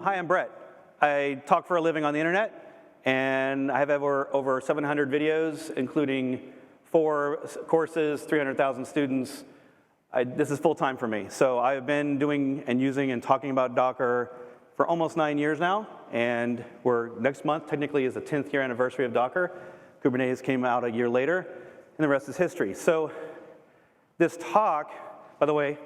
Hi, I'm Bret. I talk for a living on the internet, and I have over 700 videos, including 4 courses, 300,000 students. This is full-time for me. So I've been doing and using and talking about Docker for almost 9 years now, and next month technically is the 10th year anniversary of Docker. Kubernetes came out a year later, and the rest is history. So this talk, by the way,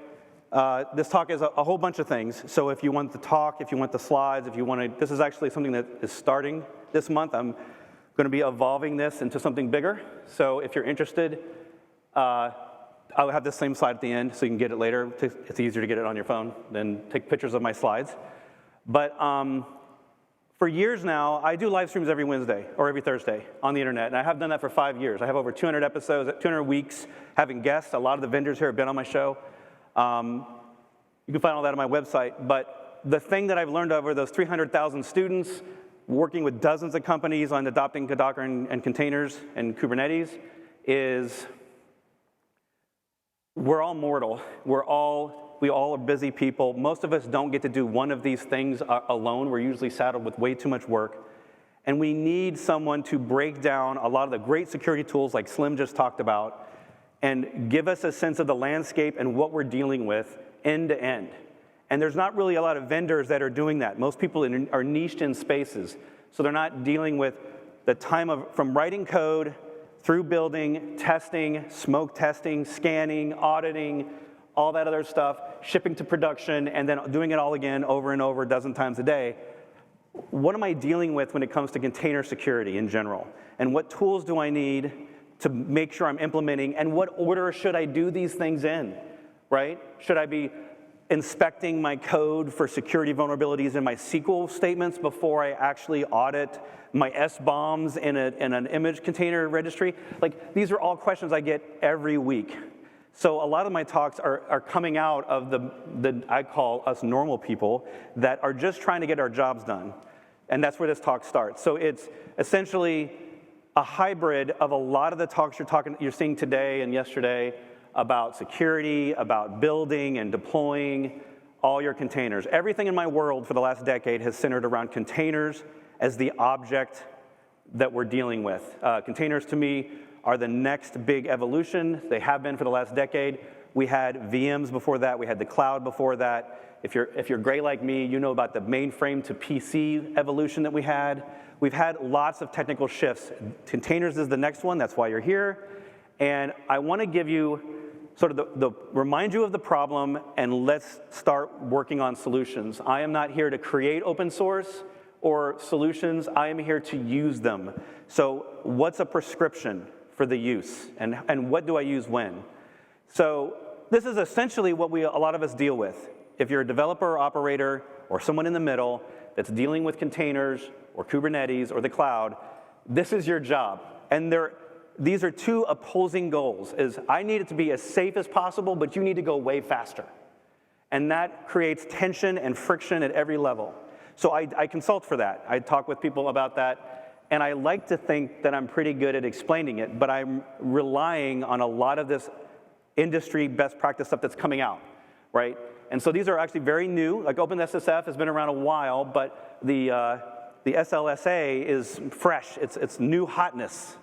this talk is a whole bunch of things. So if you want the talk, if you want the slides, if you want to, this is actually something that is starting this month. I'm going to be evolving this into something bigger. So if you're interested, I'll have the same slide at the end so you can get it later. It's easier to get it on your phone than take pictures of my slides. But for years now, I do live streams every Wednesday or every Thursday on the internet, and I have done that for 5 years. I have over 200 episodes, 200 weeks having guests. A lot of the vendors here have been on my show. You can find all that on my website, but the thing that I've learned over those 300,000 students, working with dozens of companies on adopting Docker and containers and Kubernetes, is we're all mortal. We all are busy people. Most of us don't get to do one of these things alone. We're usually saddled with way too much work. And we need someone to break down a lot of the great security tools like Slim just talked about and give us a sense of the landscape and what we're dealing with end to end. And there's not really a lot of vendors that are doing that. Most people are niched in spaces. So they're not dealing with the time from writing code through building, testing, smoke testing, scanning, auditing, all that other stuff, shipping to production, and then doing it all again over and over a dozen times a day. What am I dealing with when it comes to container security in general? And what tools do I need to make sure I'm implementing, and what order should I do these things in, right? Should I be inspecting my code for security vulnerabilities in my SQL statements before I actually audit my SBoMs in an image container registry? Like, these are all questions I get every week. So a lot of my talks are coming out of the I call us normal people that are just trying to get our jobs done. And that's where this talk starts. So it's essentially a hybrid of a lot of the talks you're seeing today and yesterday about security, about building and deploying all your containers. Everything in my world for the last decade has centered around containers as the object that we're dealing with. Containers, to me, are the next big evolution. They have been for the last decade. We had VMs before that. We had the cloud before that. If you're gray like me, you know about the mainframe to PC evolution that we had. We've had lots of technical shifts. Containers is the next one. That's why you're here. And I want to give you sort of remind you of the problem, and let's start working on solutions. I am not here to create open source or solutions. I am here to use them. So what's a prescription for the use, and what do I use when? So this is essentially what a lot of us deal with. If you're a developer or operator or someone in the middle that's dealing with containers or Kubernetes or the cloud, this is your job. And these are two opposing goals. I need it to be as safe as possible, but you need to go way faster. And that creates tension and friction at every level. So I consult for that. I talk with people about that, and I like to think that I'm pretty good at explaining it, but I'm relying on a lot of this industry best practice stuff that's coming out, right? And so these are actually very new. Like OpenSSF has been around a while, but the SLSA is fresh. It's new hotness.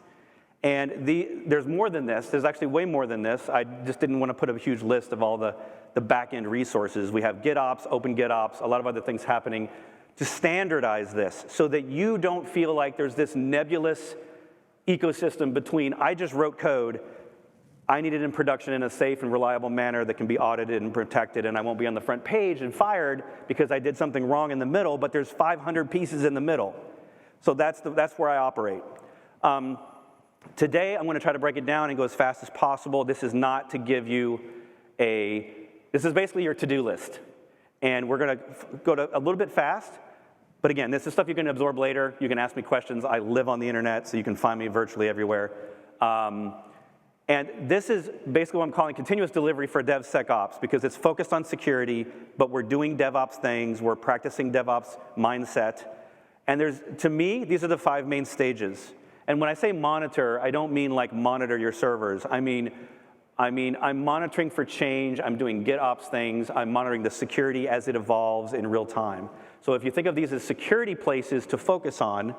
And there's more than this. There's actually way more than this. I just didn't want to put a huge list of all the back-end resources. We have GitOps, Open GitOps, a lot of other things happening to standardize this so that you don't feel like there's this nebulous ecosystem between I just wrote code, I need it in production in a safe and reliable manner that can be audited and protected, and I won't be on the front page and fired because I did something wrong in the middle, but there's 500 pieces in the middle. So that's where I operate. Today, I'm going to try to break it down and go as fast as possible. This is not to give you this is basically your to-do list. And we're going to go to a little bit fast. But again, this is stuff you can absorb later. You can ask me questions. I live on the internet, so you can find me virtually everywhere. And this is basically what I'm calling continuous delivery for DevSecOps, because it's focused on security, but we're doing DevOps things. We're practicing DevOps mindset. And to me, these are the 5 main stages. And when I say monitor, I don't mean like monitor your servers. I mean I mean, I'm monitoring for change, I'm doing GitOps things, I'm monitoring the security as it evolves in real time. So if you think of these as security places to focus on,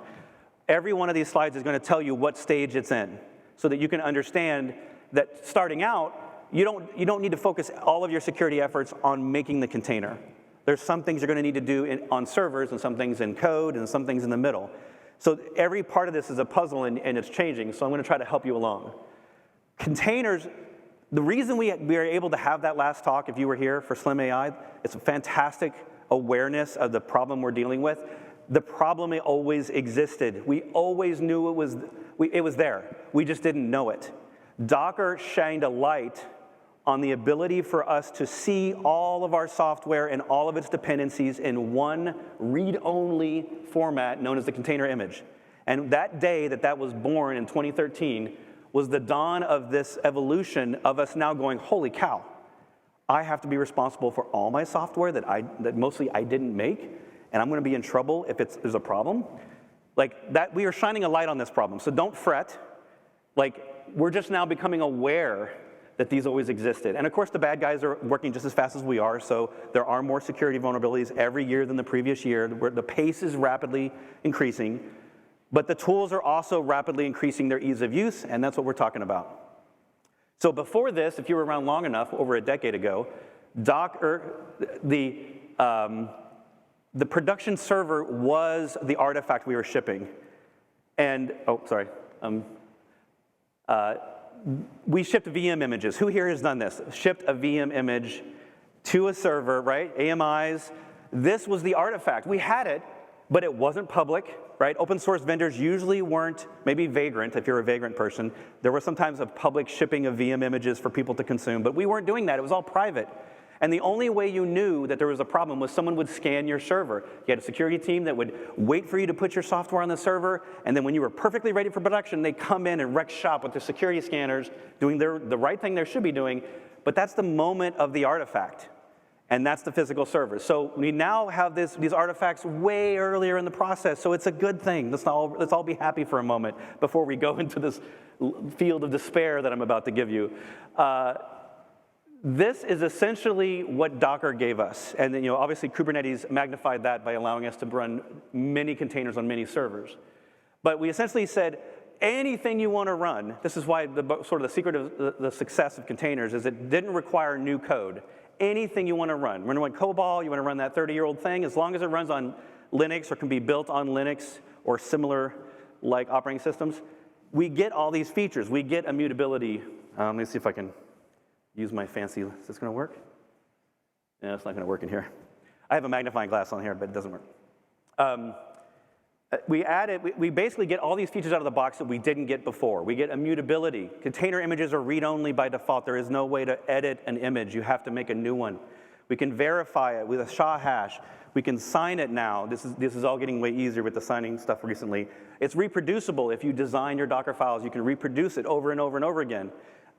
every one of these slides is going to tell you what stage it's in, so that you can understand that starting out, you don't need to focus all of your security efforts on making the container. There's some things you're going to need to do on servers, and some things in code, and some things in the middle. So every part of this is a puzzle, and it's changing, so I'm going to try to help you along. Containers, the reason we are able to have that last talk, if you were here for Slim AI, it's a fantastic awareness of the problem we're dealing with. The problem always existed. We always knew it was there. We just didn't know it. Docker shined a light on the ability for us to see all of our software and all of its dependencies in one read-only format known as the container image. And that day that was born in 2013 was the dawn of this evolution of us now going, holy cow, I have to be responsible for all my software that mostly I didn't make, and I'm going to be in trouble if there's a problem. Like that, we are shining a light on this problem, so don't fret. Like, we're just now becoming aware that these always existed. And of course, the bad guys are working just as fast as we are, so there are more security vulnerabilities every year than the previous year. The pace is rapidly increasing, but the tools are also rapidly increasing their ease of use, and that's what we're talking about. So before this, if you were around long enough, over a decade ago, Docker, the production server was the artifact we were shipping. And, we shipped VM images. Who here has done this? Shipped a VM image to a server, right? AMIs. This was the artifact. We had it, but it wasn't public, right? Open source vendors usually weren't, maybe Vagrant, if you're a Vagrant person. There was sometimes a public shipping of VM images for people to consume, but we weren't doing that. It was all private. And the only way you knew that there was a problem was someone would scan your server. You had a security team that would wait for you to put your software on the server, and then when you were perfectly ready for production, they'd come in and wreck shop with their security scanners, doing the right thing they should be doing, but that's the moment of the artifact, and that's the physical server. So we now have these artifacts way earlier in the process, so it's a good thing. Let's all be happy for a moment before we go into this field of despair that I'm about to give you. This is essentially what Docker gave us. And then, obviously Kubernetes magnified that by allowing us to run many containers on many servers. But we essentially said, anything you want to run, this is why sort of the secret of the success of containers is it didn't require new code. Anything you want to run. You want to run COBOL, you want to run that 30-year-old thing, as long as it runs on Linux or can be built on Linux or similar like operating systems, we get all these features. We get immutability. Let me see if I can use my fancy, is this going to work? No, it's not going to work in here. I have a magnifying glass on here, but it doesn't work. We basically get all these features out of the box that we didn't get before. We get immutability. Container images are read-only by default. There is no way to edit an image. You have to make a new one. We can verify it with a SHA hash. We can sign it now. This is all getting way easier with the signing stuff recently. It's reproducible. If you design your Docker files, you can reproduce it over and over and over again.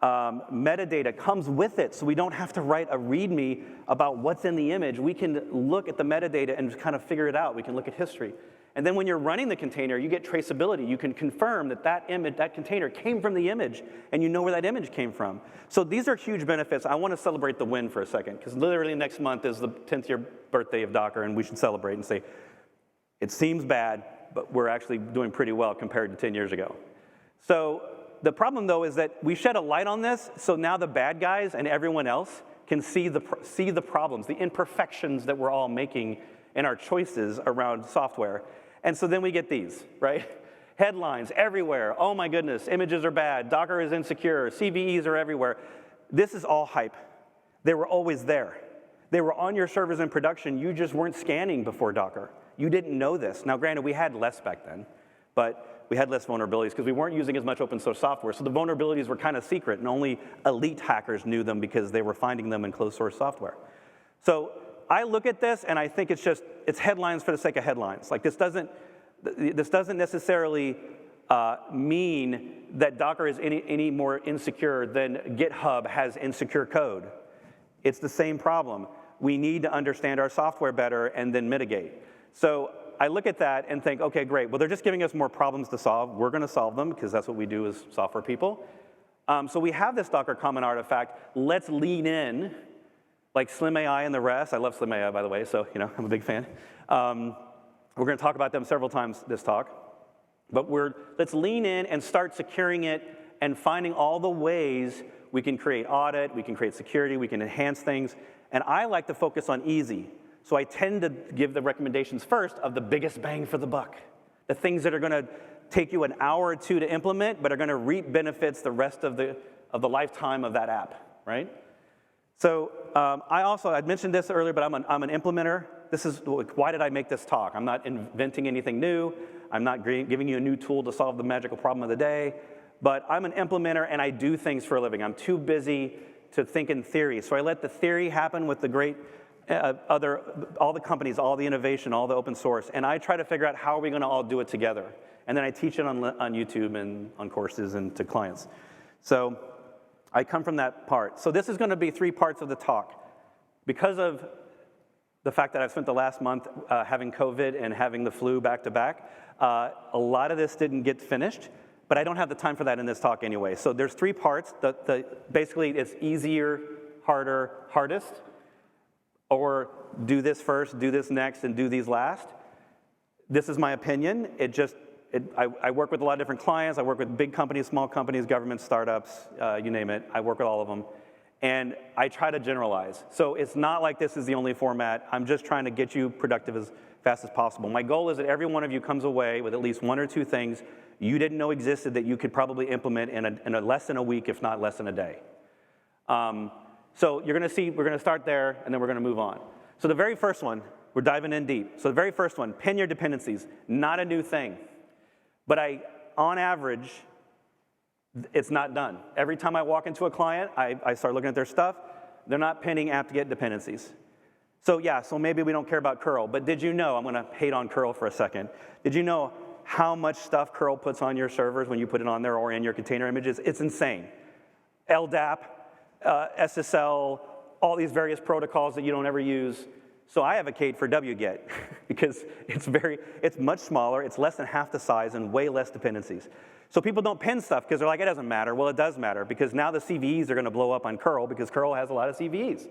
Metadata comes with it, so we don't have to write a README about what's in the image. We can look at the metadata and kind of figure it out. We can look at history. And then when you're running the container, you get traceability. You can confirm that image, that container came from the image, and you know where that image came from. So these are huge benefits. I want to celebrate the win for a second, because literally next month is the 10th year birthday of Docker, and we should celebrate and say, it seems bad, but we're actually doing pretty well compared to 10 years ago. So the problem, though, is that we shed a light on this, so now the bad guys and everyone else can see the problems, the imperfections that we're all making in our choices around software. And so then we get these, right? Headlines everywhere. Oh my goodness, images are bad. Docker is insecure. CVEs are everywhere. This is all hype. They were always there. They were on your servers in production. You just weren't scanning before Docker. You didn't know this. Now, granted, we had less back then, but we had less vulnerabilities because we weren't using as much open source software. So the vulnerabilities were kind of secret, and only elite hackers knew them because they were finding them in closed source software. So I look at this and I think it's headlines for the sake of headlines. Like this doesn't necessarily mean that Docker is any more insecure than GitHub has insecure code. It's the same problem. We need to understand our software better and then mitigate. So I look at that and think, okay, great. Well, they're just giving us more problems to solve. We're going to solve them because that's what we do as software people. So we have this Docker common artifact. Let's lean in, like Slim AI and the rest. I love Slim AI, by the way, so I'm a big fan. We're going to talk about them several times this talk. But let's lean in and start securing it and finding all the ways we can create audit, we can create security, we can enhance things. And I like to focus on easy. So I tend to give the recommendations first of the biggest bang for the buck. The things that are going to take you an hour or two to implement, but are going to reap benefits the rest of the lifetime of that app, right? So I mentioned this earlier, but I'm an implementer. Why did I make this talk? I'm not inventing anything new. I'm not giving you a new tool to solve the magical problem of the day. But I'm an implementer, and I do things for a living. I'm too busy to think in theory. So I let the theory happen with the great all the companies, all the innovation, all the open source. And I try to figure out how are we going to all do it together. And then I teach it on YouTube and on courses and to clients. So I come from that part. So this is going to be 3 parts of the talk. Because of the fact that I've spent the last month having COVID and having the flu back to back, a lot of this didn't get finished, but I don't have the time for that in this talk anyway. So there's 3 parts. Basically, it's easier, harder, hardest, or do this first, do this next, and do these last. This is my opinion. I work with a lot of different clients. I work with big companies, small companies, government, startups, you name it. I work with all of them. And I try to generalize. So it's not like this is the only format. I'm just trying to get you productive as fast as possible. My goal is that every one of you comes away with at least 1 or 2 things you didn't know existed that you could probably implement in a less than a week, if not less than a day. So you're going to see, we're going to start there, and then we're going to move on. So the very first one, we're diving in deep. So the very first one, pin your dependencies. Not a new thing. But on average, it's not done. Every time I walk into a client, I start looking at their stuff. They're not pinning apt-get dependencies. So maybe we don't care about curl, but did you know, I'm going to hate on curl for a second. Did you know how much stuff curl puts on your servers when you put it on there or in your container images? It's insane. LDAP, SSL, all these various protocols that you don't ever use. So I advocate for wget because it's much smaller, it's less than half the size, and way less dependencies. So people don't pin stuff because they're like, it doesn't matter. Well, it does matter because now the CVEs are going to blow up on curl because curl has a lot of CVEs.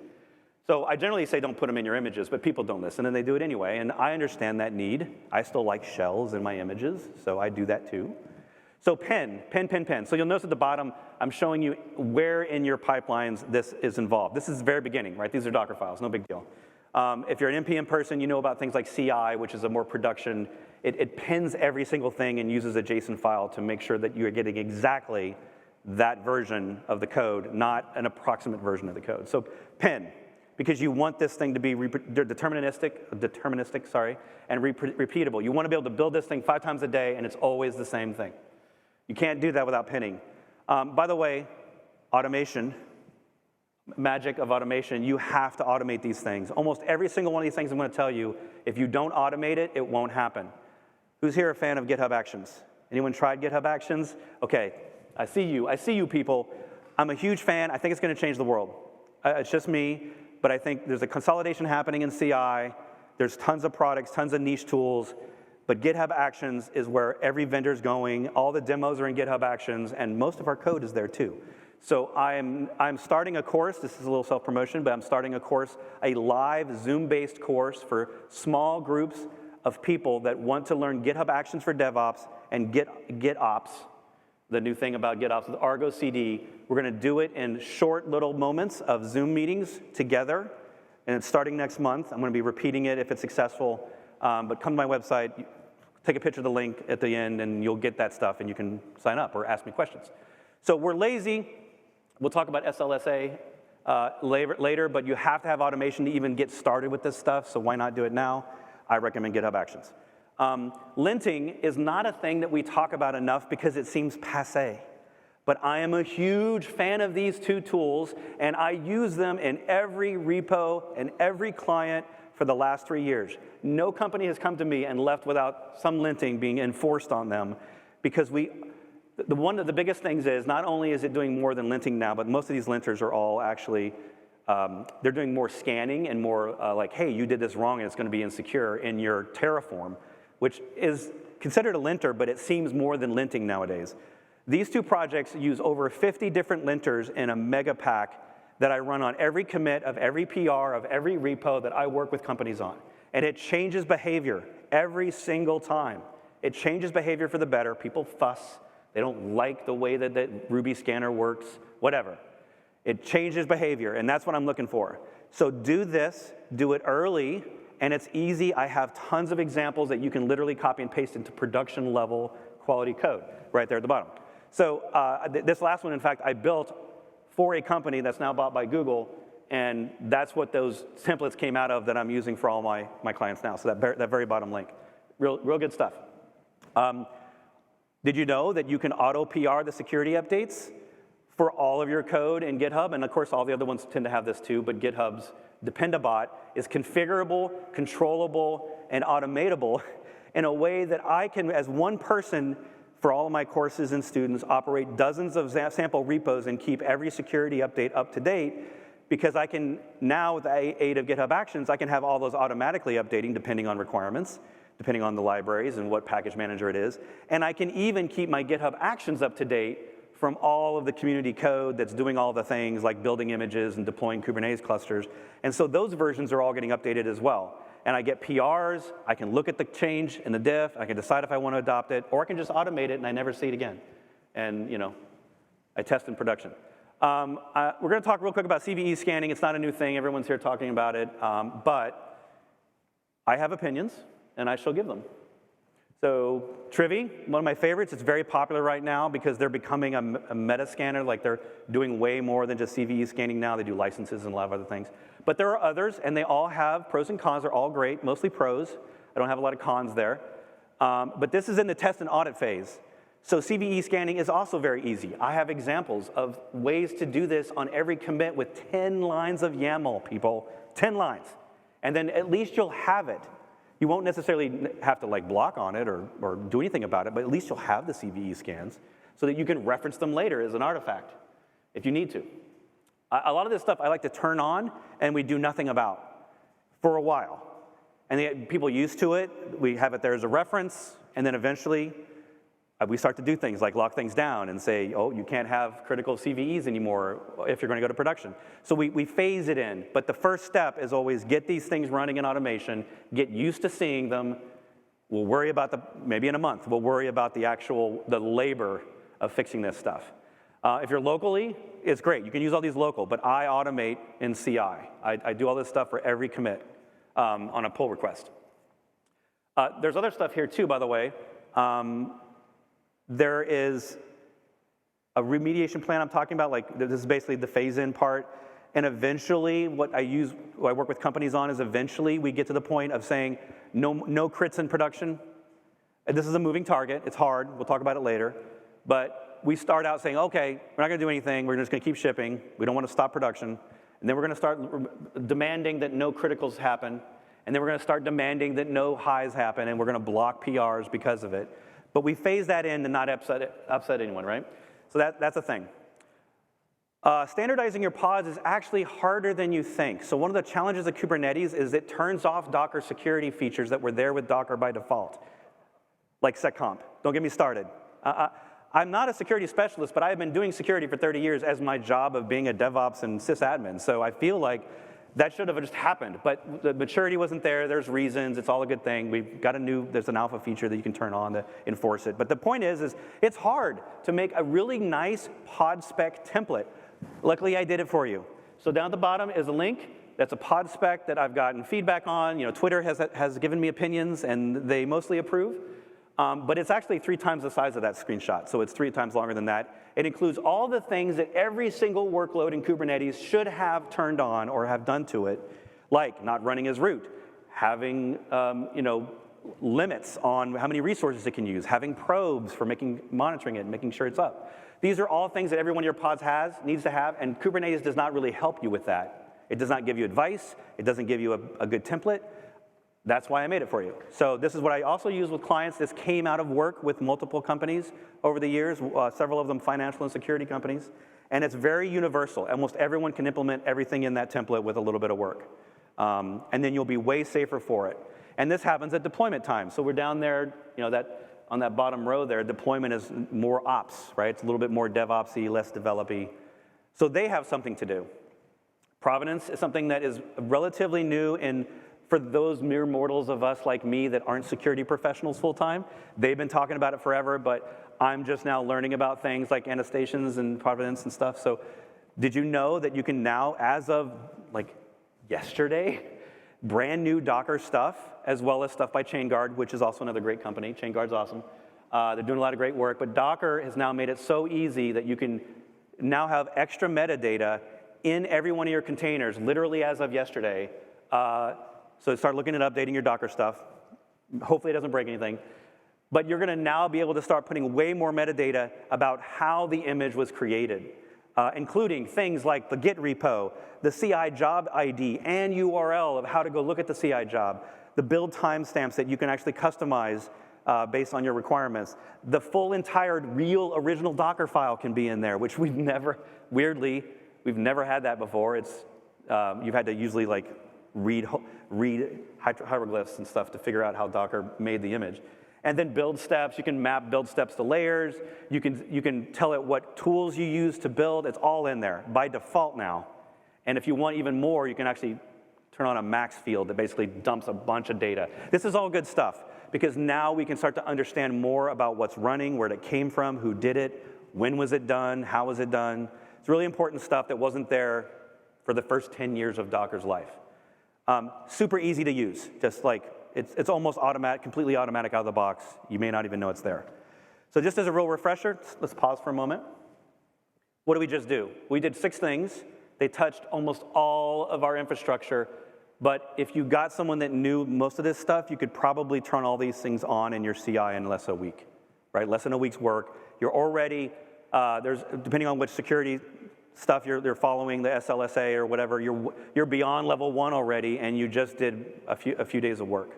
So I generally say don't put them in your images, but people don't listen, and they do it anyway, and I understand that need. I still like shells in my images, so I do that too. So pin. So you'll notice at the bottom, I'm showing you where in your pipelines this is involved. This is the very beginning, right? These are Docker files, no big deal. If you're an NPM person, you know about things like CI, which is a more production. It pins every single thing and uses a JSON file to make sure that you're getting exactly that version of the code, not an approximate version of the code. So pin, because you want this thing to be deterministic, and repeatable. You want to be able to build this thing 5 times a day, and it's always the same thing. You can't do that without pinning. By the way, automation, magic of automation, you have to automate these things. Almost every single one of these things I'm going to tell you, if you don't automate it, it won't happen. Who's here a fan of GitHub Actions? Anyone tried GitHub Actions? Okay, I see you people. I'm a huge fan. I think it's going to change the world. It's just me, but I think there's a consolidation happening in CI. There's tons of products, tons of niche tools, but GitHub Actions is where every vendor's going. All the demos are in GitHub Actions, and most of our code is there too. So I'm starting a course. This is a little self-promotion, but I'm starting a course, a live Zoom-based course for small groups of people that want to learn GitHub Actions for DevOps and GetOps, the new thing about GetOps with Argo CD. We're going to do it in short little moments of Zoom meetings together, and it's starting next month. I'm going to be repeating it if it's successful, but come to my website, take a picture of the link at the end, and you'll get that stuff, and you can sign up or ask me questions. So we're lazy. We'll talk about SLSA later, but you have to have automation to even get started with this stuff, so why not do it now? I recommend GitHub Actions. Linting is not a thing that we talk about enough because it seems passé, but I am a huge fan of these 2 tools, and I use them in every repo and every client for the last 3 years. No company has come to me and left without some linting being enforced on them because one of the biggest things is not only is it doing more than linting now, but most of these linters are all actually, they're doing more scanning and more like, hey, you did this wrong and it's going to be insecure in your Terraform, which is considered a linter, but it seems more than linting nowadays. These two projects use over 50 different linters in a mega pack that I run on every commit of every PR of every repo that I work with companies on. And it changes behavior every single time. It changes behavior for the better. People fuss. They don't like the way that the Ruby scanner works, whatever. It changes behavior, and that's what I'm looking for. So do this, do it early, and it's easy. I have tons of examples that you can literally copy and paste into production level quality code right there at the bottom. So this last one, in fact, I built for a company that's now bought by Google, and that's what those templates came out of that I'm using for all my clients now. So that very bottom link, real good stuff. Did you know that you can auto PR the security updates for all of your code in GitHub? And of course, all the other ones tend to have this too, but GitHub's Dependabot is configurable, controllable, and automatable in a way that I can, as one person, for all of my courses and students, operate dozens of sample repos and keep every security update up to date, because I can now, with the aid of GitHub Actions, I can have all those automatically updating depending on requirements, depending on the libraries and what package manager it is. And I can even keep my GitHub Actions up to date from all of the community code that's doing all the things like building images and deploying Kubernetes clusters. And so those versions are all getting updated as well. And I get PRs, I can look at the change in the diff, I can decide if I want to adopt it, or I can just automate it and I never see it again. And I test in production. We're going to talk real quick about CVE scanning. It's not a new thing, everyone's here talking about it, but I have opinions and I shall give them. So Trivy, one of my favorites. It's very popular right now because they're becoming a meta scanner. Like they're doing way more than just CVE scanning now. They do licenses and a lot of other things. But there are others, and they all have pros and cons. They're all great, mostly pros. I don't have a lot of cons there. But this is in the test and audit phase. So CVE scanning is also very easy. I have examples of ways to do this on every commit with 10 lines of YAML, people. 10 lines. And then at least you'll have it. You won't necessarily have to block on it or do anything about it, but at least you'll have the CVE scans so that you can reference them later as an artifact if you need to. A lot of this stuff I like to turn on and we do nothing about for a while. And people used to it, we have it there as a reference, and then eventually we start to do things like lock things down and say, oh, you can't have critical CVEs anymore if you're going to go to production. So we phase it in, but the first step is always get these things running in automation, get used to seeing them. We'll worry about maybe in a month, we'll worry about the labor of fixing this stuff. If you're locally, it's great. You can use all these local, but I automate in CI. I do all this stuff for every commit on a pull request. There's other stuff here too, by the way. There is a remediation plan I'm talking about, this is basically the phase-in part, and eventually what I work with companies on is eventually we get to the point of saying no crits in production. And this is a moving target, it's hard, we'll talk about it later, but we start out saying, okay, we're not gonna do anything, we're just gonna keep shipping, we don't wanna stop production, and then we're gonna start demanding that no criticals happen, and then we're gonna start demanding that no highs happen, and we're gonna block PRs because of it. But we phase that in to not upset anyone, right? So that's a thing. Standardizing your pods is actually harder than you think. So one of the challenges of Kubernetes is it turns off Docker security features that were there with Docker by default, like seccomp. Don't get me started. I'm not a security specialist, but I've been doing security for 30 years as my job of being a DevOps and sysadmin. So I feel like that should have just happened, but the maturity wasn't there. There's reasons. It's all a good thing. We've got there's an alpha feature that you can turn on to enforce it. But the point is it's hard to make a really nice pod spec template. Luckily, I did it for you. So down at the bottom is a link. That's a pod spec that I've gotten feedback on. Twitter has given me opinions, and they mostly approve. But it's actually 3 times the size of that screenshot, so it's 3 times longer than that. It includes all the things that every single workload in Kubernetes should have turned on or have done to it, like not running as root, having limits on how many resources it can use, having probes for monitoring it and making sure it's up. These are all things that every one of your pods needs to have, and Kubernetes does not really help you with that. It does not give you advice. It doesn't give you a good template. That's why I made it for you. So this is what I also use with clients. This came out of work with multiple companies over the years, several of them financial and security companies. And it's very universal. Almost everyone can implement everything in that template with a little bit of work. And then you'll be way safer for it. And this happens at deployment time. So we're down there, that on that bottom row there, deployment is more ops, right? It's a little bit more DevOps-y, less develop-y. So they have something to do. Provenance is something that is relatively new, and for those mere mortals of us like me that aren't security professionals full-time, they've been talking about it forever, but I'm just now learning about things like annotations and provenance and stuff. So did you know that you can now, as of like yesterday, brand new Docker stuff, as well as stuff by ChainGuard, which is also another great company. ChainGuard's awesome. They're doing a lot of great work, but Docker has now made it so easy that you can now have extra metadata in every one of your containers, literally as of yesterday. So start looking at updating your Docker stuff. Hopefully it doesn't break anything. But you're gonna now be able to start putting way more metadata about how the image was created, including things like the Git repo, the CI job ID and URL of how to go look at the CI job, the build timestamps that you can actually customize based on your requirements. The full entire real original Docker file can be in there, which we've never, weirdly, we've never had that before. It's, you've had to usually like read hieroglyphs and stuff to figure out how Docker made the image. And then build steps, you can map build steps to layers. You can tell it what tools you use to build. It's all in there by default now. And if you want even more, you can actually turn on a max field that basically dumps a bunch of data. This is all good stuff because now we can start to understand more about what's running, where it came from, who did it, when was it done, how was it done. It's really important stuff that wasn't there for the first 10 years of Docker's life. Super easy to use, just like it's almost automatic, completely automatic out of the box. You may not even know it's there. So just as a real refresher, let's pause for a moment. What did we just do? We did 6 things. They touched almost all of our infrastructure, but if you got someone that knew most of this stuff, you could probably turn all these things on in your CI in less than a week, right? Less than a week's work. You're already, depending on which security stuff you're following, the SLSA or whatever, you're beyond level 1 already, and you just did a few days of work.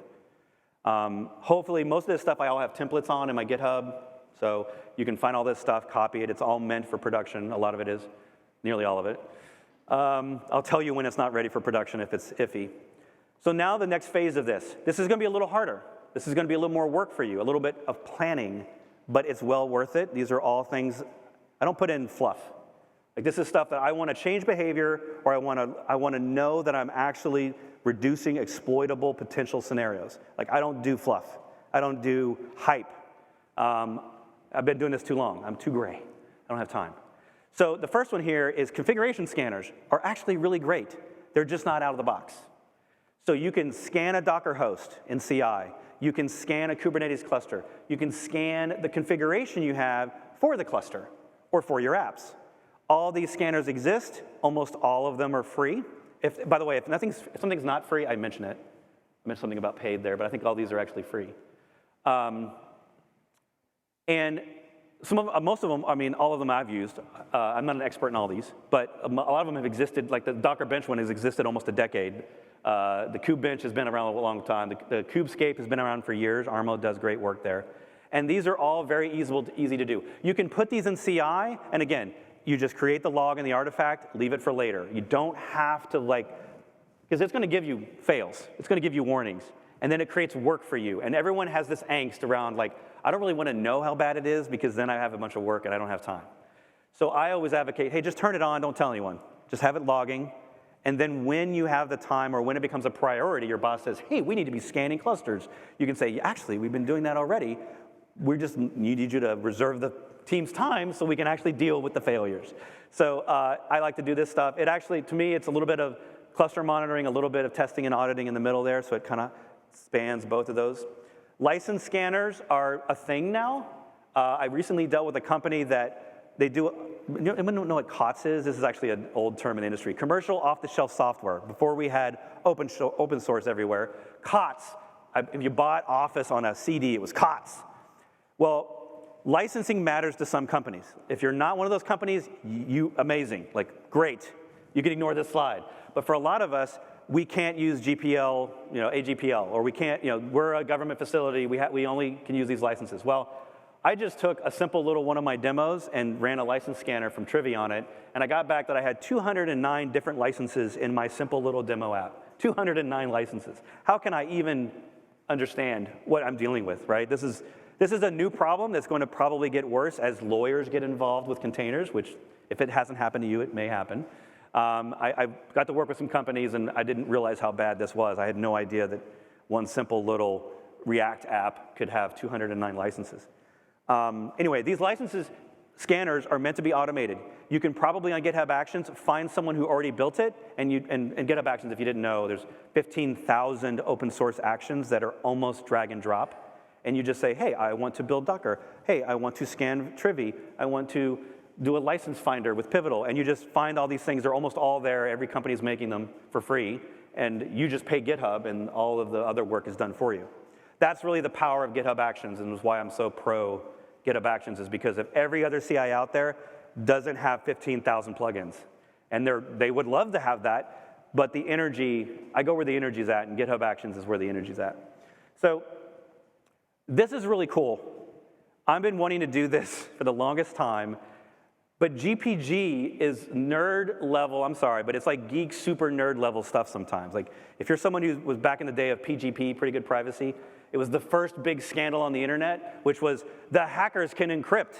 Hopefully, most of this stuff I all have templates on in my GitHub, so you can find all this stuff, copy it. It's all meant for production. A lot of it is, nearly all of it. I'll tell you when it's not ready for production if it's iffy. So now the next phase of this is going to be a little harder. This is going to be a little more work for you, a little bit of planning, but it's well worth it. These are all things, I don't put in fluff. Like this is stuff that I want to change behavior, or I want to know that I'm actually reducing exploitable potential scenarios. Like I don't do fluff. I don't do hype. I've been doing this too long. I'm too gray. I don't have time. So the first one here is configuration scanners are actually really great. They're just not out of the box. So you can scan a Docker host in CI. You can scan a Kubernetes cluster. You can scan the configuration you have for the cluster or for your apps. All these scanners exist. Almost all of them are free. By the way, if something's not free, I mention it. I mentioned something about paid there, but I think all these are actually free. And most of them, I mean, all of them I've used. I'm not an expert in all these, but a lot of them have existed. Like the Docker Bench one has existed almost a decade. The Kube Bench has been around a long time. The Kubescape has been around for years. Armo does great work there. And these are all very easy to do. You can put these in CI, and again, you just create the log and the artifact, leave it for later. You don't have to because it's going to give you fails. It's going to give you warnings. And then it creates work for you. And everyone has this angst around I don't really want to know how bad it is because then I have a bunch of work and I don't have time. So I always advocate, hey, just turn it on, don't tell anyone. Just have it logging. And then when you have the time or when it becomes a priority, your boss says, hey, we need to be scanning clusters. You can say, actually, we've been doing that already. We just need you to reserve the team's time so we can actually deal with the failures. So I like to do this stuff. It actually, to me, it's a little bit of cluster monitoring, a little bit of testing and auditing in the middle there, so it kind of spans both of those. License scanners are a thing now. I recently dealt with a company that they do, anyone know what COTS is? This is actually an old term in the industry. Commercial off-the-shelf software. Before we had open source everywhere, COTS, if you bought Office on a CD, it was COTS. Well, licensing matters to some companies. If you're not one of those companies, amazing, great. You can ignore this slide. But for a lot of us, we can't use GPL, AGPL, or we can't, we're a government facility, we only can use these licenses. Well, I just took a simple little one of my demos and ran a license scanner from Trivy on it, and I got back that I had 209 different licenses in my simple little demo app. 209 licenses. How can I even understand what I'm dealing with, right? This This is a new problem that's going to probably get worse as lawyers get involved with containers, which if it hasn't happened to you, it may happen. I got to work with some companies, and I didn't realize how bad this was. I had no idea that one simple little React app could have 209 licenses. Anyway, these licenses scanners are meant to be automated. You can probably on GitHub Actions find someone who already built it, and GitHub Actions, if you didn't know, there's 15,000 open source actions that are almost drag and drop. And you just say, hey, I want to build Docker. Hey, I want to scan Trivy. I want to do a license finder with Pivotal. And you just find all these things. They're almost all there. Every company's making them for free. And you just pay GitHub, and all of the other work is done for you. That's really the power of GitHub Actions, and is why I'm so pro GitHub Actions, is because if every other CI out there doesn't have 15,000 plugins. And they would love to have that, but the energy, I go where the energy's at, and GitHub Actions is where the energy's at. So this is really cool. I've been wanting to do this for the longest time, but GPG is nerd level, I'm sorry, but it's like geek super nerd level stuff sometimes. Like if you're someone who was back in the day of PGP, pretty good privacy, it was the first big scandal on the internet, which was the hackers can encrypt.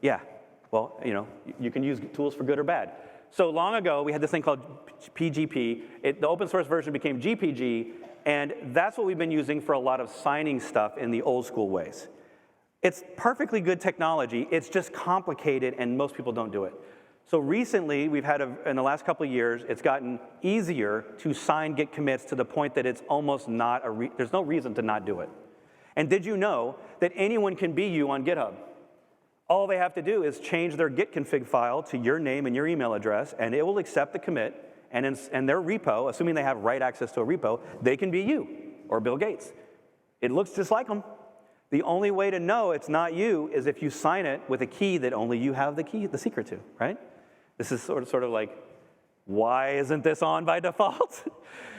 Yeah, well, you know, you can use tools for good or bad. So long ago, we had this thing called PGP. The open source version became GPG, and that's what we've been using for a lot of signing stuff in the old school ways. It's perfectly good technology. It's just complicated, and most people don't do it. So recently, we've had, in the last couple of years, it's gotten easier to sign Git commits to the point that it's almost not there's no reason to not do it. And did you know that anyone can be you on GitHub? All they have to do is change their Git config file to your name and your email address, and it will accept the commit, and their repo, assuming they have write access to a repo, they can be you or Bill Gates. It looks just like them. The only way to know it's not you is if you sign it with a key that only you have the secret to, right? This is sort of like, why isn't this on by default?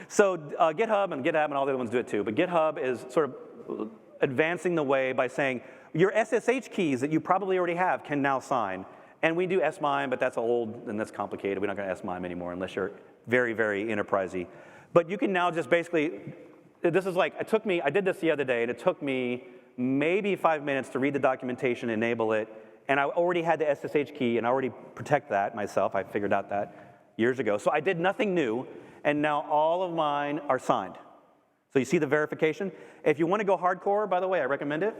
So GitHub and GitHub and all the other ones do it too, but GitHub is sort of advancing the way by saying, your SSH keys that you probably already have can now sign. And we do SBoM, but that's old and that's complicated. We're not going to SBoM anymore unless you're very, very enterprisey. But you can now just basically, this is like, I did this the other day, and it took me maybe 5 minutes to read the documentation, enable it, and I already had the SSH key, and I already protect that myself. I figured out that years ago. So I did nothing new, and now all of mine are signed. So you see the verification? If you want to go hardcore, by the way, I recommend it.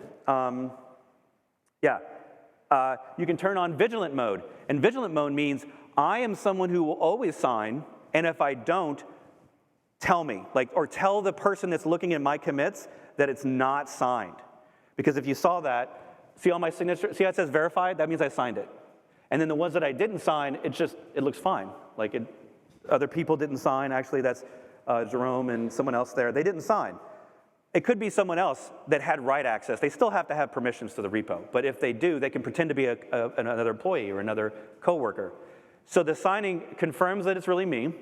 You can turn on vigilant mode. And vigilant mode means I am someone who will always sign, and if I don't, tell me. Or tell the person that's looking at my commits that it's not signed. Because if you saw that, see all my signature, see how it says verified? That means I signed it. And then the ones that I didn't sign, it looks fine. Other people didn't sign. Actually, that's Jerome and someone else there. They didn't sign. It could be someone else that had write access. They still have to have permissions to the repo. But if they do, they can pretend to be another employee or another coworker. So the signing confirms that it's really me.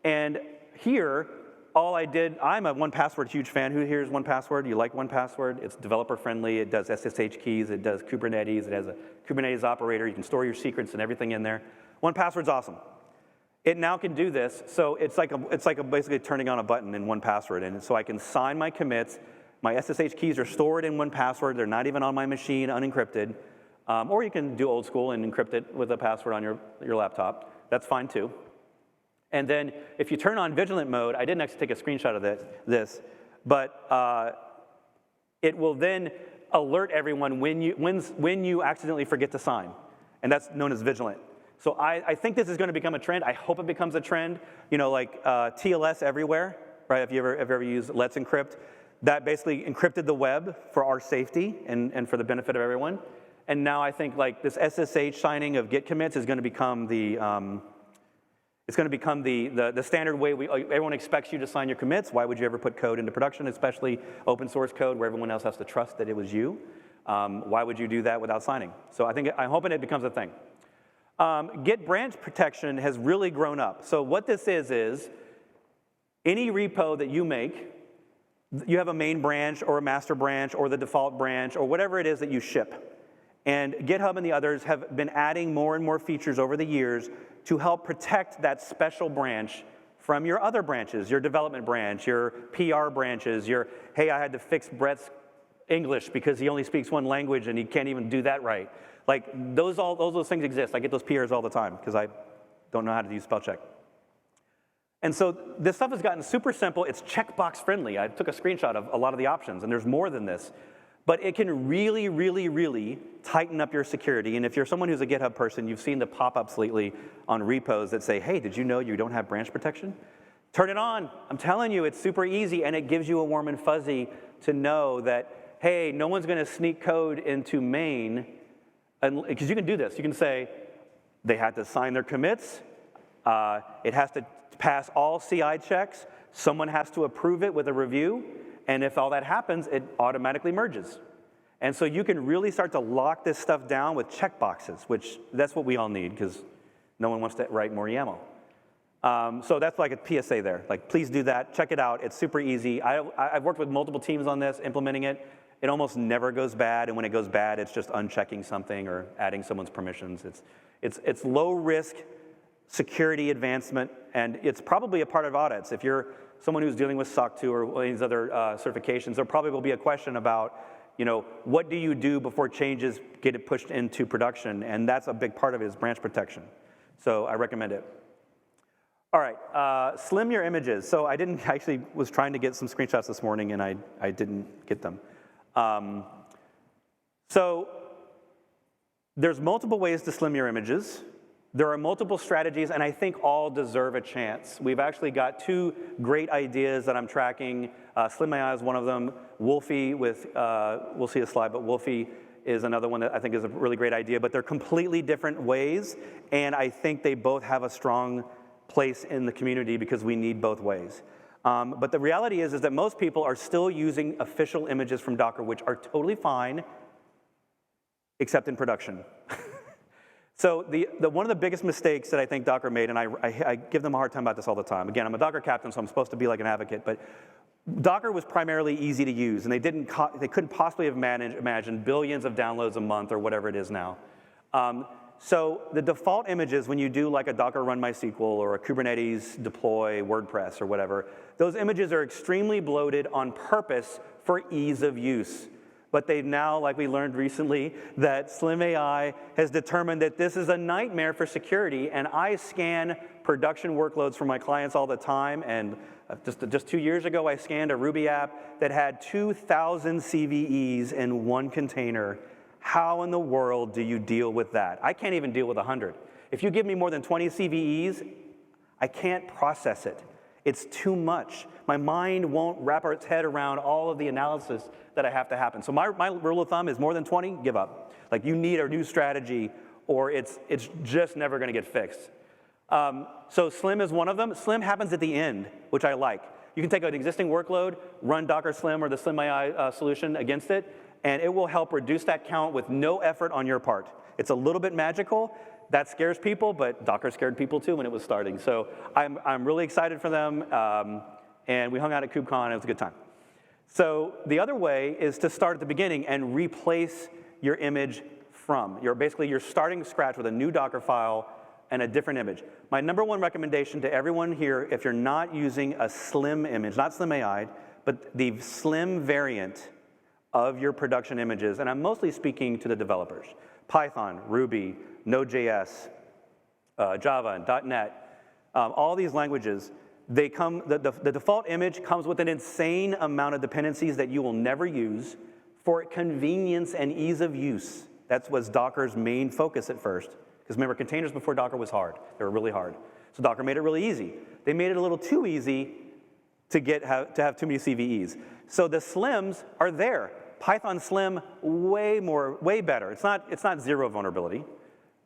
And here, all I did, I'm a 1Password huge fan. Who here is 1Password? You like 1Password? It's developer friendly. It does SSH keys. It does Kubernetes. It has a Kubernetes operator. You can store your secrets and everything in there. 1Password's awesome. It now can do this. So it's like basically turning on a button in 1Password. And so I can sign my commits. My SSH keys are stored in 1Password. They're not even on my machine, unencrypted. Or you can do old school and encrypt it with a password on your laptop. That's fine too. And then if you turn on vigilant mode, I didn't actually take a screenshot of this, but it will then alert everyone when you accidentally forget to sign. And that's known as vigilant. So I think this is going to become a trend. I hope it becomes a trend. You know, like TLS everywhere, right? If you ever used Let's Encrypt, that basically encrypted the web for our safety and for the benefit of everyone. And now I think like this SSH signing of Git commits is going to become the standard way everyone expects you to sign your commits. Why would you ever put code into production, especially open source code where everyone else has to trust that it was you? Why would you do that without signing? So I'm hoping it becomes a thing. Git branch protection has really grown up. So what this is any repo that you make, you have a main branch or a master branch or the default branch or whatever it is that you ship. And GitHub and the others have been adding more and more features over the years to help protect that special branch from your other branches, your development branch, your PR branches, hey, I had to fix Bret's English because he only speaks one language and he can't even do that right. Like those things exist. I get those PRs all the time because I don't know how to use spell check. And so this stuff has gotten super simple. It's checkbox friendly. I took a screenshot of a lot of the options, and there's more than this. But it can really, really, really tighten up your security. And if you're someone who's a GitHub person, you've seen the pop-ups lately on repos that say, hey, did you know you don't have branch protection? Turn it on. I'm telling you, it's super easy, and it gives you a warm and fuzzy to know that, hey, no one's going to sneak code into main. Because you can do this. You can say, they had to sign their commits. It has to pass all CI checks. Someone has to approve it with a review. And if all that happens, it automatically merges. And so you can really start to lock this stuff down with checkboxes, which that's what we all need because no one wants to write more YAML. So that's like a PSA there. Like, please do that. Check it out. It's super easy. I've worked with multiple teams on this, implementing it. It almost never goes bad. And when it goes bad, it's just unchecking something or adding someone's permissions. It's low risk security advancement, and it's probably a part of audits. If you're someone who's dealing with SOC 2 or these other certifications, there probably will be a question about, what do you do before changes get it pushed into production? And that's a big part of it is branch protection. So I recommend it. All right, slim your images. So I actually was trying to get some screenshots this morning, and I didn't get them. So there's multiple ways to slim your images. There are multiple strategies, and I think all deserve a chance. We've actually got two great ideas that I'm tracking. Slim AI is one of them. Wolfie we'll see a slide, but Wolfie is another one that I think is a really great idea, but they're completely different ways, and I think they both have a strong place in the community because we need both ways. But the reality is that most people are still using official images from Docker, which are totally fine, except in production. So one of the biggest mistakes that I think Docker made, and I give them a hard time about this all the time. Again, I'm a Docker captain, so I'm supposed to be like an advocate, but Docker was primarily easy to use, and they couldn't possibly have imagined billions of downloads a month or whatever it is now. So the default images, when you do like a Docker run MySQL or a Kubernetes deploy WordPress or whatever, those images are extremely bloated on purpose for ease of use. But they've now, like we learned recently, that Slim AI has determined that this is a nightmare for security, and I scan production workloads for my clients all the time, and just 2 years ago, I scanned a Ruby app that had 2,000 CVEs in one container. How in the world do you deal with that? I can't even deal with 100. If you give me more than 20 CVEs, I can't process it. It's too much. My mind won't wrap its head around all of the analysis that I have to happen. So my rule of thumb is more than 20, give up. Like, you need a new strategy or it's just never gonna get fixed. So Slim is one of them. Slim happens at the end, which I like. You can take an existing workload, run Docker Slim or the Slim AI solution against it, and it will help reduce that count with no effort on your part. It's a little bit magical. That scares people, but Docker scared people too when it was starting. So I'm really excited for them, and we hung out at KubeCon, and it was a good time. So the other way is to start at the beginning and replace your image from. You're starting scratch with a new Docker file and a different image. My number one recommendation to everyone here, if you're not using a Slim image, not Slim AI, but the Slim variant of your production images, and I'm mostly speaking to the developers, Python, Ruby, Node.js, Java, and .NET, all these languages, the default image comes with an insane amount of dependencies that you will never use for convenience and ease of use. That was Docker's main focus at first. Because remember, containers before Docker was hard. They were really hard. So Docker made it really easy. They made it a little too easy to have too many CVEs. So the Slims are there. Python Slim, way better. It's not zero vulnerability.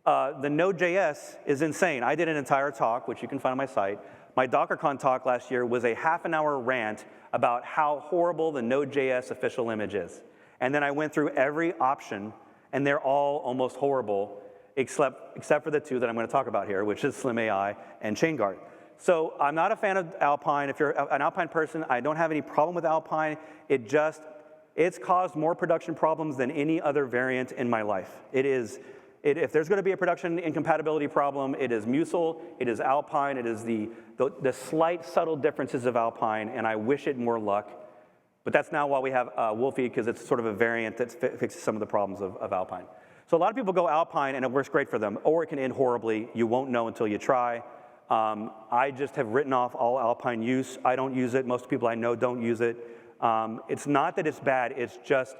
The Node.js is insane. I did an entire talk, which you can find on my site. My DockerCon talk last year was a half-an-hour rant about how horrible the Node.js official image is. And then I went through every option, and they're all almost horrible, except for the two that I'm going to talk about here, which is Slim AI and ChainGuard. So I'm not a fan of Alpine. If you're an Alpine person, I don't have any problem with Alpine. It's caused more production problems than any other variant in my life. If there's going to be a production incompatibility problem, it is Musil, it is Alpine, it is the slight subtle differences of Alpine, and I wish it more luck. But that's now why we have Wolfie, because it's sort of a variant that fixes some of the problems of Alpine. So a lot of people go Alpine, and it works great for them, or it can end horribly. You won't know until you try. I just have written off all Alpine use. I don't use it. Most people I know don't use it. It's not that it's bad. It's just,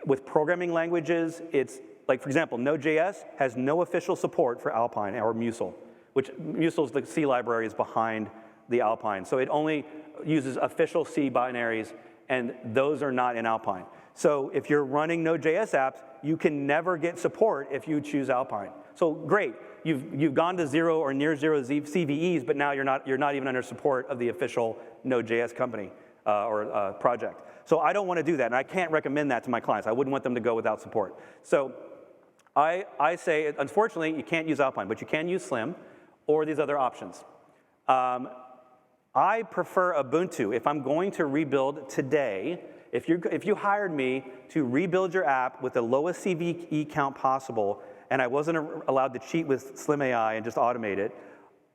with programming languages, it's, like, for example, Node.js has no official support for Alpine or Musel, which Musel is the C libraries behind the Alpine. So it only uses official C binaries, and those are not in Alpine. So if you're running Node.js apps, you can never get support if you choose Alpine. So great, you've gone to 0 or near 0 CVEs, but now you're not even under support of the official Node.js company or project. So I don't want to do that, and I can't recommend that to my clients. I wouldn't want them to go without support. So I say, unfortunately, you can't use Alpine, but you can use Slim or these other options. I prefer Ubuntu. If I'm going to rebuild today, if you hired me to rebuild your app with the lowest CVE count possible, and I wasn't allowed to cheat with Slim AI and just automate it,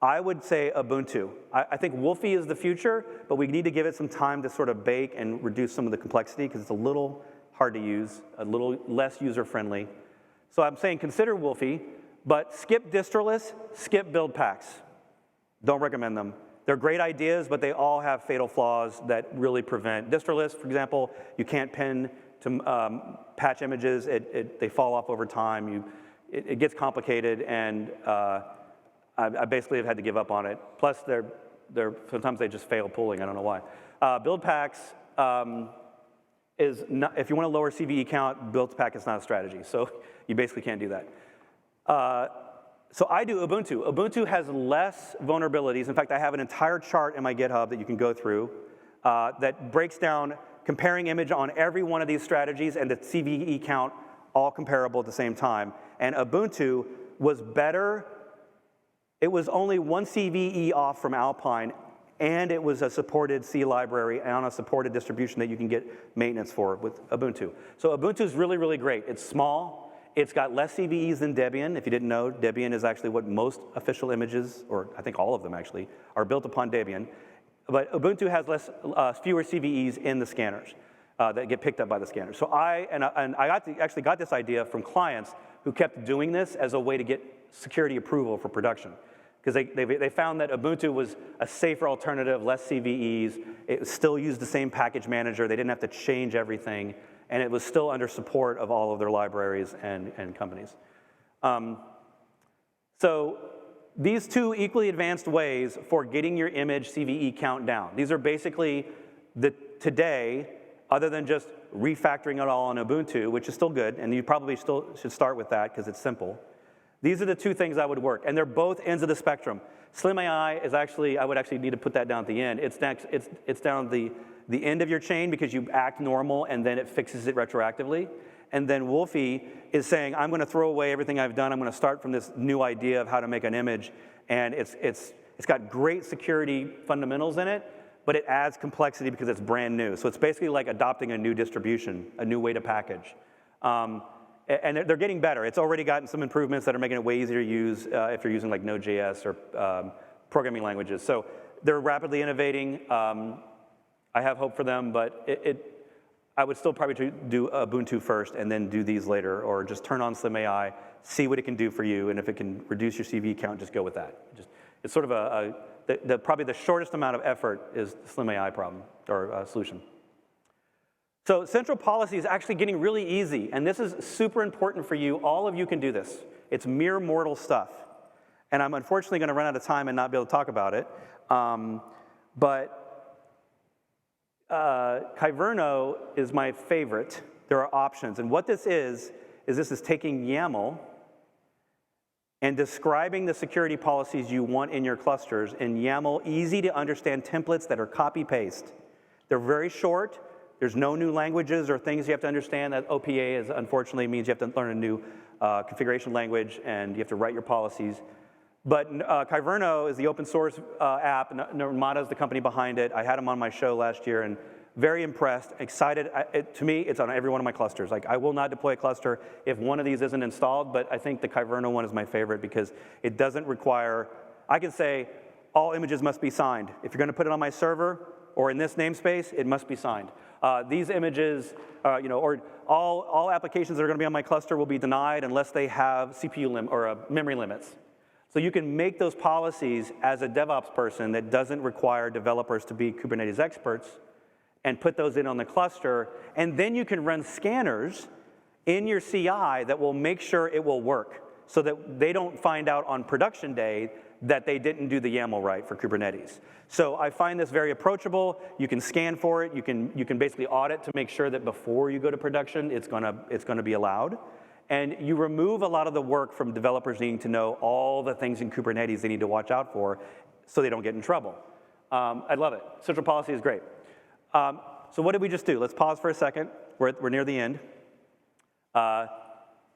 I would say Ubuntu. I think Wolfie is the future, but we need to give it some time to sort of bake and reduce some of the complexity, because it's a little hard to use, a little less user-friendly. So I'm saying consider Wolfie, but skip distroless, skip build packs. Don't recommend them. They're great ideas, but they all have fatal flaws that really prevent. Distroless, for example, you can't pin to patch images. They fall off over time. It gets complicated, and I basically have had to give up on it. Plus, sometimes they just fail pulling. I don't know why. Build packs is not, if you want to lower CVE count, build pack is not a strategy. So you basically can't do that. So I do Ubuntu. Ubuntu has less vulnerabilities. In fact, I have an entire chart in my GitHub that you can go through that breaks down comparing image on every one of these strategies and the CVE count all comparable at the same time. And Ubuntu was better. It was only 1 CVE off from Alpine, and it was a supported C library on a supported distribution that you can get maintenance for with Ubuntu. So Ubuntu is really, really great. It's small. It's got less CVEs than Debian. If you didn't know, Debian is actually what most official images, or I think all of them actually, are built upon Debian. But Ubuntu has fewer CVEs in the scanners that get picked up by the scanners. So I actually got this idea from clients who kept doing this as a way to get security approval for production. Because they found that Ubuntu was a safer alternative, less CVEs. It still used the same package manager. They didn't have to change everything. And it was still under support of all of their libraries and companies. So these two equally advanced ways for getting your image CVE count down. These are basically today, other than just refactoring it all on Ubuntu, which is still good, and you probably still should start with that because it's simple. These are the two things I would work, and they're both ends of the spectrum. Slim AI is actually, I would actually need to put that down at the end. It's down the end of your chain because you act normal and then it fixes it retroactively. And then Wolfie is saying, I'm gonna throw away everything I've done. I'm gonna start from this new idea of how to make an image. And it's got great security fundamentals in it, but it adds complexity because it's brand new. So it's basically like adopting a new distribution, a new way to package. And they're getting better. It's already gotten some improvements that are making it way easier to use if you're using like Node.js or programming languages. So they're rapidly innovating. I have hope for them, but I would still probably do Ubuntu first and then do these later, or just turn on Slim AI, see what it can do for you, and if it can reduce your CV count, just go with that. It's sort of probably the shortest amount of effort is the Slim AI problem or solution. So central policy is actually getting really easy, and this is super important for you. All of you can do this. It's mere mortal stuff. And I'm unfortunately going to run out of time and not be able to talk about it. But Kyverno is my favorite. There are options. And what this is this is taking YAML and describing the security policies you want in your clusters in YAML, easy to understand templates that are copy-paste. They're very short. There's no new languages or things you have to understand. That OPA unfortunately means you have to learn a new configuration language and you have to write your policies. But Kyverno is the open source app. Nirmata is the company behind it. I had him on my show last year and very impressed, excited. To me, it's on every one of my clusters. Like, I will not deploy a cluster if one of these isn't installed, but I think the Kyverno one is my favorite because it doesn't require, I can say all images must be signed. If you're going to put it on my server, or in this namespace, it must be signed. These images, or all applications that are going to be on my cluster will be denied unless they have CPU or memory limits. So you can make those policies as a DevOps person that doesn't require developers to be Kubernetes experts and put those in on the cluster, and then you can run scanners in your CI that will make sure it will work so that they don't find out on production day that they didn't do the YAML right for Kubernetes. So I find this very approachable. You can scan for it. You can basically audit to make sure that before you go to production, it's gonna be allowed. And you remove a lot of the work from developers needing to know all the things in Kubernetes they need to watch out for so they don't get in trouble. I love it. Central policy is great. So what did we just do? Let's pause for a second. We're near the end.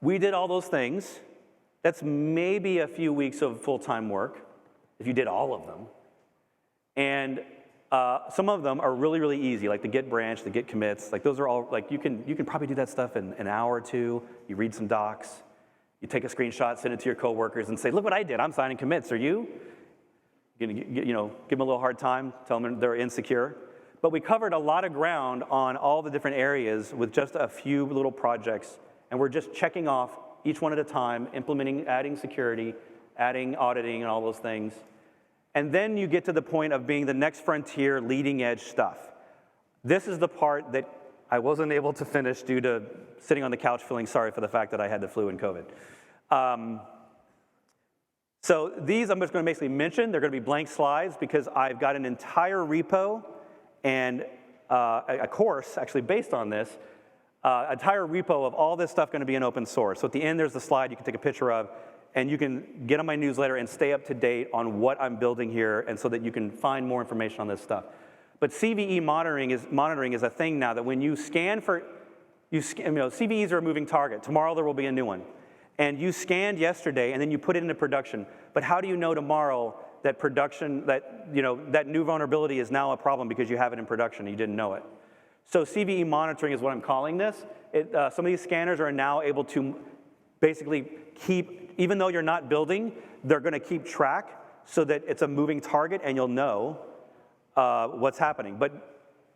We did all those things. That's maybe a few weeks of full-time work, if you did all of them. And some of them are really, really easy, like the Git branch, the Git commits. Like those are all, like you can probably do that stuff in an hour or two. You read some docs, you take a screenshot, send it to your coworkers, and say, look what I did. I'm signing commits. Are you? Give them a little hard time, tell them they're insecure. But we covered a lot of ground on all the different areas with just a few little projects, and we're just checking off each one at a time, implementing, adding security, adding auditing, and all those things. And then you get to the point of being the next frontier, leading edge stuff. This is the part that I wasn't able to finish due to sitting on the couch feeling sorry for the fact that I had the flu and COVID. So these I'm just going to basically mention. They're going to be blank slides because I've got an entire repo and a course actually based on this, entire repo of all this stuff going to be in open source. So at the end, there's the slide you can take a picture of, and you can get on my newsletter and stay up to date on what I'm building here, and so that you can find more information on this stuff. But CVE monitoring is a thing now that when you scan for, CVEs are a moving target. Tomorrow there will be a new one. And you scanned yesterday, and then you put it into production. But how do you know tomorrow that that new vulnerability is now a problem because you have it in production and you didn't know it? So CVE monitoring is what I'm calling this. Some of these scanners are now able to basically keep, even though you're not building, they're going to keep track so that it's a moving target and you'll know what's happening. But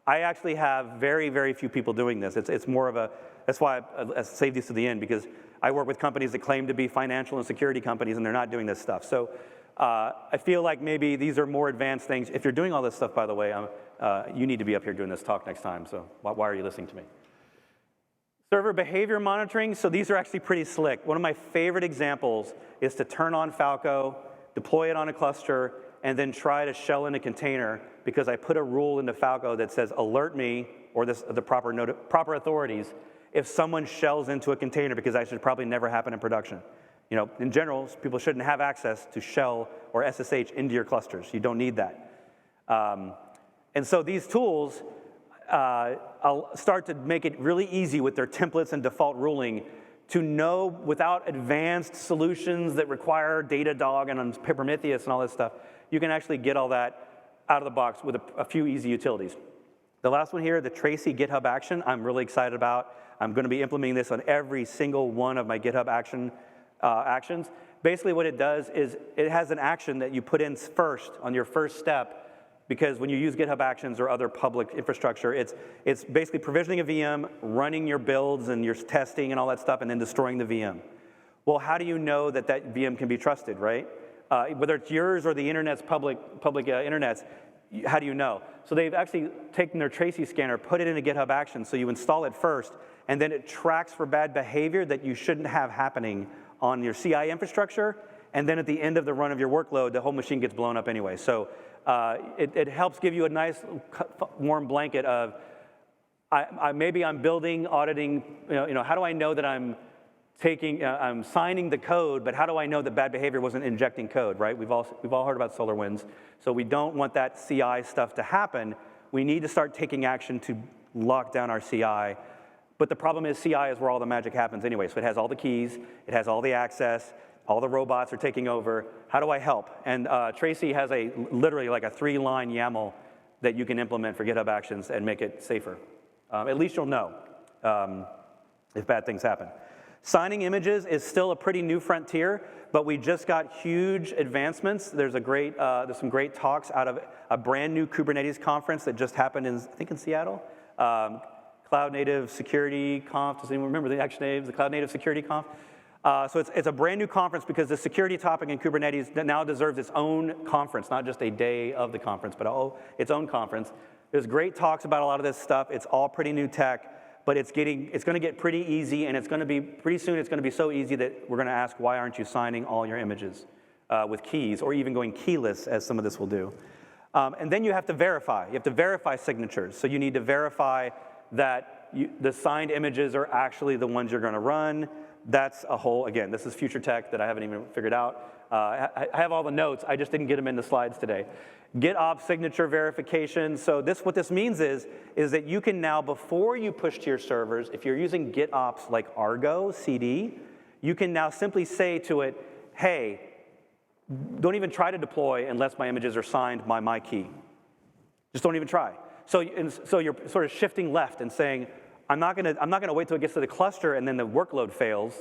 I actually have very, very few people doing this. It's more of that's why I saved these to the end, because I work with companies that claim to be financial and security companies and they're not doing this stuff. So I feel like maybe these are more advanced things. If you're doing all this stuff, by the way, you need to be up here doing this talk next time, so why are you listening to me? Server behavior monitoring, so these are actually pretty slick. One of my favorite examples is to turn on Falco, deploy it on a cluster, and then try to shell in a container because I put a rule into Falco that says alert me, or the proper authorities, if someone shells into a container, because that should probably never happen in production. In general, people shouldn't have access to shell or SSH into your clusters. You don't need that. And so these tools, I'll start to make it really easy with their templates and default ruling to know, without advanced solutions that require Datadog and Prometheus and all this stuff, you can actually get all that out of the box with a few easy utilities. The last one here, the Tracy GitHub action, I'm really excited about. I'm going to be implementing this on every single one of my GitHub actions. Basically what it does is it has an action that you put in first on your first step, because when you use GitHub Actions or other public infrastructure, it's basically provisioning a VM, running your builds and your testing and all that stuff, and then destroying the VM. Well, how do you know that that VM can be trusted, right? Whether it's yours or the internet's public internets, how do you know? So they've actually taken their Tracy scanner, put it into GitHub Actions, so you install it first, and then it tracks for bad behavior that you shouldn't have happening on your CI infrastructure, and then at the end of the run of your workload, the whole machine gets blown up anyway. So it helps give you a nice warm blanket of, maybe I'm building, auditing, how do I know that I'm signing the code, but how do I know that bad behavior wasn't injecting code, right? We've all heard about SolarWinds, so we don't want that CI stuff to happen. We need to start taking action to lock down our CI. But the problem is CI is where all the magic happens anyway. So it has all the keys, it has all the access, all the robots are taking over. How do I help? And Tracy has literally like a 3-line YAML that you can implement for GitHub Actions and make it safer. At least you'll know if bad things happen. Signing images is still a pretty new frontier, but we just got huge advancements. There's some great talks out of a brand new Kubernetes conference that just happened I think in Seattle. Cloud Native Security Conf, does anyone remember the actual names? The Cloud Native Security Conf. So it's a brand new conference because the security topic in Kubernetes now deserves its own conference, not just a day of the conference, but its own conference. There's great talks about a lot of this stuff. It's all pretty new tech, but it's going to get pretty easy, and pretty soon it's going to be so easy that we're going to ask, why aren't you signing all your images with keys, or even going keyless, as some of this will do. And then you have to verify. You have to verify signatures. So you need to verify that the signed images are actually the ones you're going to run. That's a whole, again, this is future tech that I haven't even figured out. I have all the notes, I just didn't get them in the slides today. GitOps signature verification. So what this means is that you can now, before you push to your servers, if you're using GitOps like Argo CD, you can now simply say to it, hey, don't even try to deploy unless my images are signed by my key. Just don't even try. So you're sort of shifting left and saying, I'm not gonna wait till it gets to the cluster and then the workload fails.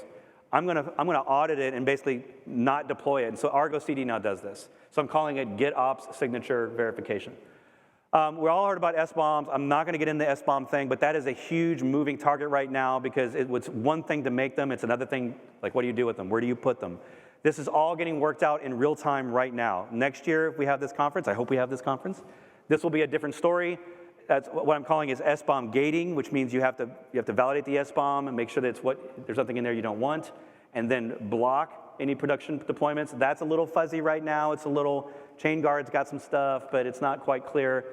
I'm gonna audit it and basically not deploy it. And so Argo CD now does this. So I'm calling it GitOps signature verification. We all heard about SBoMs. I'm not gonna get into the SBoM thing, but that is a huge moving target right now because it's one thing to make them, it's another thing, like what do you do with them? Where do you put them? This is all getting worked out in real time right now. Next year, if we have this conference, I hope we have this conference, this will be a different story. That's what I'm calling is SBoM gating, which means you have to validate the SBoM and make sure that there's something in there you don't want, and then block any production deployments. That's a little fuzzy right now. It's a little, Chain Guard's got some stuff, but it's not quite clear.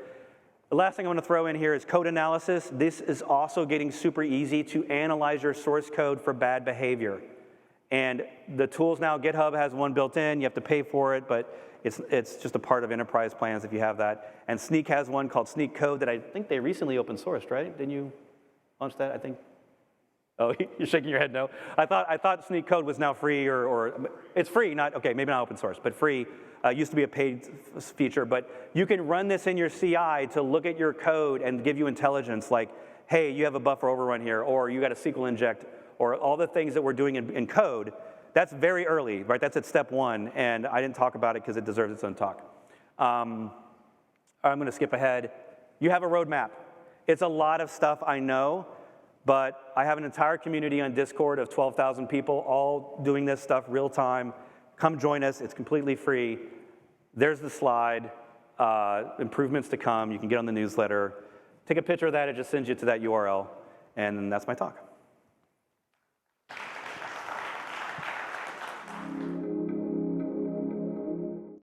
The last thing I want to throw in here is code analysis. This is also getting super easy to analyze your source code for bad behavior. And the tools now, GitHub has one built in. You have to pay for it, but it's just a part of enterprise plans if you have that. And Sneak has one called Sneak Code that I think they recently open sourced, right? Didn't you launch that, I think? Oh, you're shaking your head no. I thought Sneak Code was now free, or it's free, okay, maybe not open source, but free. Used to be a paid feature, but you can run this in your CI to look at your code and give you intelligence like, hey, you have a buffer overrun here, or you got a SQL inject, or all the things that we're doing in code. That's very early, right? That's at step one, and I didn't talk about it because it deserves its own talk. I'm gonna skip ahead. You have a roadmap. It's a lot of stuff, I know, but I have an entire community on Discord of 12,000 people all doing this stuff real time. Come join us, it's completely free. There's the slide, improvements to come. You can get on the newsletter. Take a picture of that, it just sends you to that URL, and that's my talk.